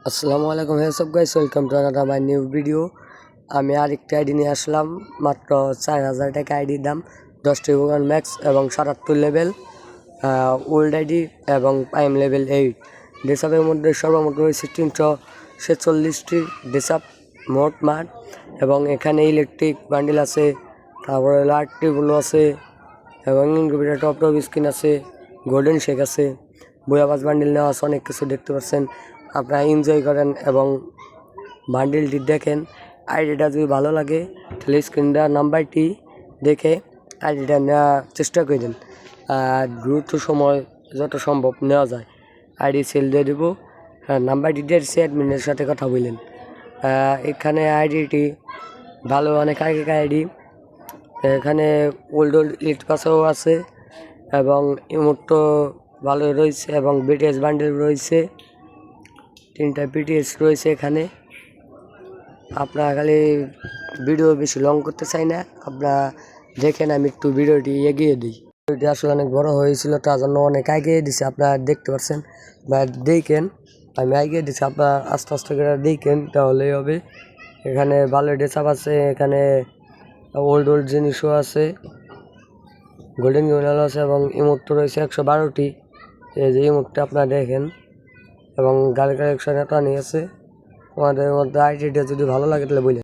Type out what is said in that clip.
আসসালামু আলাইকুম সব guys, welcome to another my new video. আমি আরেকটি আইডি নিয়ে আসলাম। মাত্র 4000 টাকা আইডির দাম, 10টি ওয়ান ম্যাক্স এবং 77 লেভেল ওল্ড আইডি এবং প্রাইম লেভেল 8 ডেসাপের মধ্যে সর্বমোট রয়েছে 346টি ডেসাপ মোট মাঠ। এবং এখানে ইলেকট্রিক বান্ডিল আছে, তারপরে লাইটগুলো আছে এবং ইনকিউবেটর টপ স্ক্রিন আছে, গোল্ডেন শেক আছে, বয়াবাজ বান্ডিল নেওয়া আছে, অনেক কিছু দেখতে পাচ্ছেন। আপনারা এনজয় করেন এবং বান্ডিলটি দেখেন। আইডিটা যদি ভালো লাগে তাহলে স্ক্রিনটা নাম্বারটি দেখে আইডিটা নেওয়ার চেষ্টা করেন। আর দ্রুত সময় যত সম্ভব নেওয়া যায় আইডি সেল দিয়ে দেবো। নাম্বারটি দিয়েছি, অ্যাডমিনের সাথে কথা বললেন। এখানে আইডিটি ভালো, অনেক আগেকার আইডি। এখানে ওল্ড ইট পাসও আছে এবং ইমোটো ভালো রয়েছে এবং বিটিএস বান্ডেল রয়েছে, 3টা বিটিএস রয়েছে এখানে। আপনারা খালি ভিডিও বেশি লং করতে চাই না, আপনারা দেখেন। আমি একটু ভিডিওটি এগিয়ে দিই। ভিডিওটি আসলে অনেক বড় হয়েছিল, তার জন্য অনেক এগিয়ে দিছি, আপনারা দেখতে পাচ্ছেন বা দেখেন। আমি এগিয়ে দিচ্ছি, আপনারা আস্তে আস্তে করে দেখেন, তাহলেই হবে। এখানে ভালো ড্রেসআপ আছে, এখানে ওল্ড জিনিসও আছে, গোল্ডেন গিমিনাল আছে এবং ইমোট রয়েছে 112টি। এই যে ইমোটটা আপনারা দেখেন এবং গাড়ি কালেকশন এত নিয়ে আছে। তোমাদের মধ্যে আইডিটা যদি ভালো লাগে তাহলে বলি।